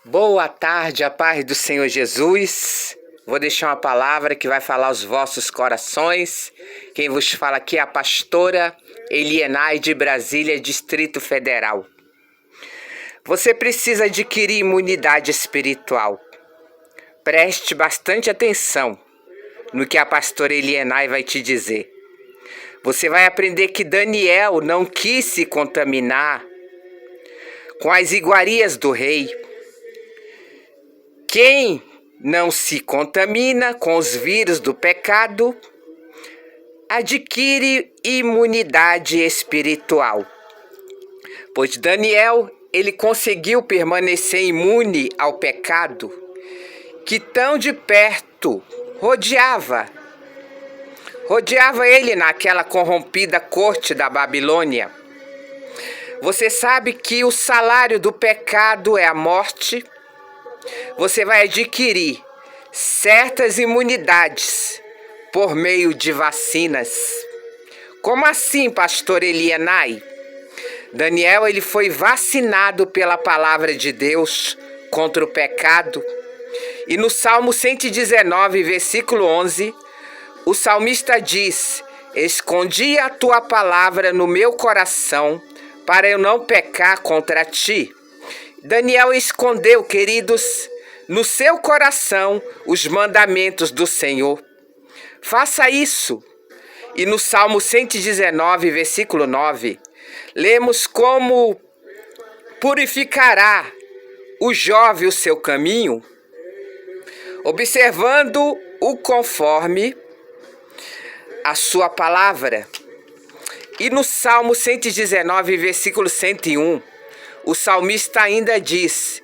Boa tarde, a paz do Senhor Jesus. Vou deixar uma palavra que vai falar aos vossos corações. Quem vos fala aqui é a pastora Elienay de Brasília, Distrito Federal. Você precisa adquirir imunidade espiritual. Preste bastante atenção no que a pastora Elienay vai te dizer. Você vai aprender que Daniel não quis se contaminar com as iguarias do rei. Quem não se contamina com os vírus do pecado adquire imunidade espiritual. Pois Daniel, ele conseguiu permanecer imune ao pecado que tão de perto rodeava ele naquela corrompida corte da Babilônia. Você sabe que o salário do pecado é a morte. Você vai adquirir certas imunidades por meio de vacinas. Como assim, pastor Elienay? Daniel, ele foi vacinado pela palavra de Deus contra o pecado. E no Salmo 119, versículo 11, o salmista diz: escondi a tua palavra no meu coração para eu não pecar contra ti. Daniel escondeu, queridos, no seu coração os mandamentos do Senhor. Faça isso. E no Salmo 119, versículo 9, lemos como purificará o jovem o seu caminho, observando o conforme a sua palavra. E no Salmo 119, versículo 101, o salmista ainda diz: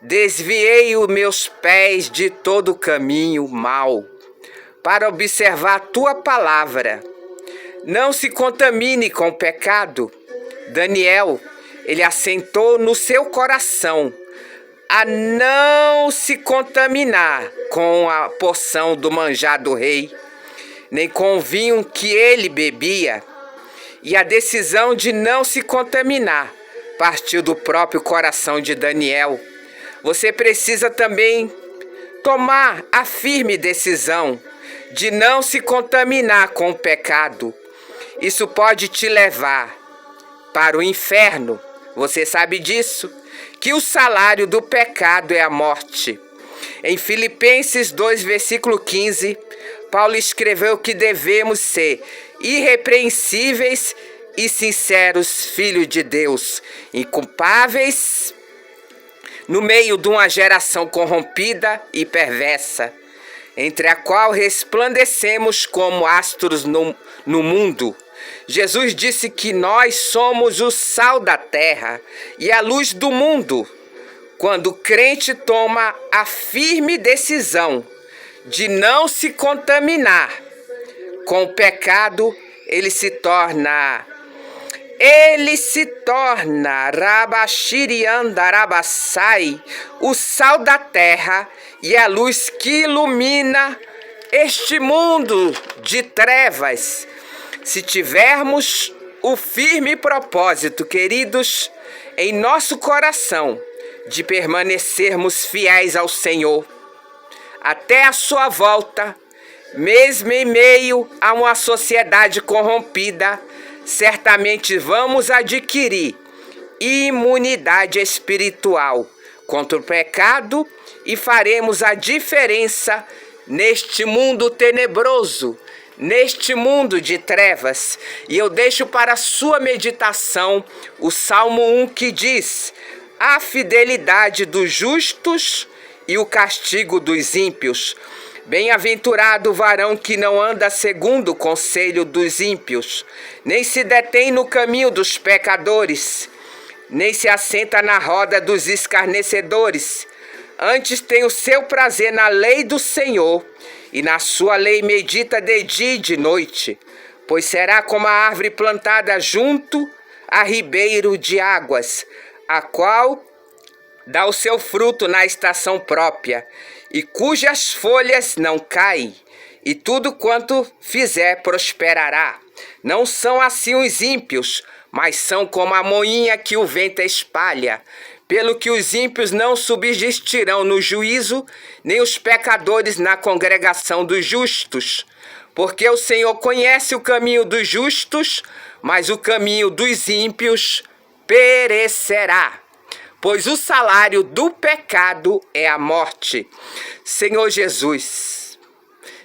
desviei os meus pés de todo caminho mau, para observar a tua palavra. Não se contamine com o pecado. Daniel, ele assentou no seu coração a não se contaminar com a porção do manjar do rei, nem com o vinho que ele bebia. E a decisão de não se contaminar partiu do próprio coração de Daniel. Você precisa também tomar a firme decisão de não se contaminar com o pecado. Isso pode te levar para o inferno. Você sabe disso? Que o salário do pecado é a morte. Em Filipenses 2, versículo 15, Paulo escreveu que devemos ser irrepreensíveis e sinceros filhos de Deus, inculpáveis no meio de uma geração corrompida e perversa, entre a qual resplandecemos como astros no mundo. Jesus disse que nós somos o sal da terra e a luz do mundo. Quando o crente toma a firme decisão de não se contaminar com o pecado, ele se torna Rabashiriandarabassai, o sal da terra e a luz que ilumina este mundo de trevas. Se tivermos o firme propósito, queridos, em nosso coração, de permanecermos fiéis ao Senhor até a sua volta, mesmo em meio a uma sociedade corrompida, certamente vamos adquirir imunidade espiritual contra o pecado e faremos a diferença neste mundo tenebroso, neste mundo de trevas. E eu deixo para a sua meditação o Salmo 1 que diz: a fidelidade dos justos e o castigo dos ímpios. Bem-aventurado o varão que não anda segundo o conselho dos ímpios, nem se detém no caminho dos pecadores, nem se assenta na roda dos escarnecedores. Antes tem o seu prazer na lei do Senhor, e na sua lei medita de dia e de noite. Pois será como a árvore plantada junto a ribeiro de águas, a qual dá o seu fruto na estação própria, e cujas folhas não caem, e tudo quanto fizer prosperará. Não são assim os ímpios, mas são como a moinha que o vento espalha. pelo que os ímpios não subsistirão no juízo, nem os pecadores na congregação dos justos. Porque o Senhor conhece o caminho dos justos, mas o caminho dos ímpios perecerá. Pois o salário do pecado é a morte. Senhor Jesus,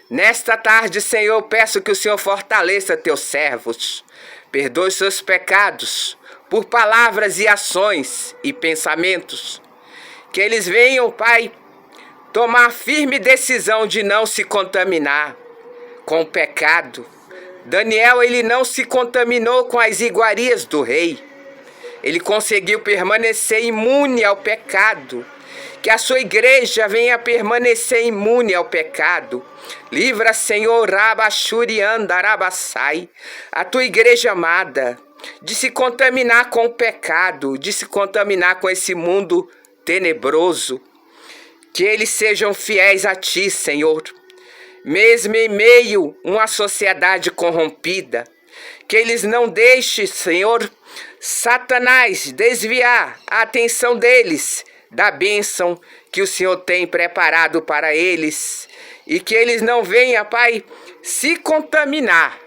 nesta tarde, Senhor, peço que o Senhor fortaleça teus servos, perdoe seus pecados, por palavras e ações e pensamentos, que eles venham, Pai, tomar firme decisão de não se contaminar com o pecado. Daniel, ele não se contaminou com as iguarias do rei, ele conseguiu permanecer imune ao pecado. Que a sua igreja venha permanecer imune ao pecado. Livra, Senhor, Rabachuriandarabassai, a tua igreja amada, de se contaminar com o pecado, de se contaminar com esse mundo tenebroso. Que eles sejam fiéis a ti, Senhor, mesmo em meio a uma sociedade corrompida. Que eles não deixem, Senhor, Satanás desviar a atenção deles da bênção que o Senhor tem preparado para eles. E que eles não venham, Pai, se contaminar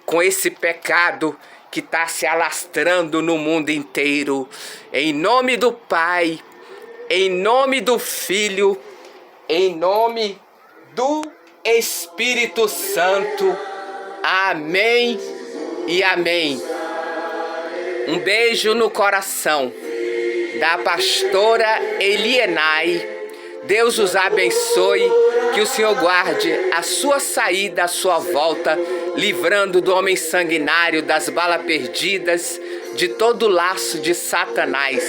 com esse pecado que está se alastrando no mundo inteiro. Em nome do Pai, em nome do Filho, em nome do Espírito Santo. Amém e amém. Um beijo no coração da pastora Elienay. Deus os abençoe, que o Senhor guarde a sua saída, a sua volta, livrando do homem sanguinário, das balas perdidas, de todo o laço de Satanás.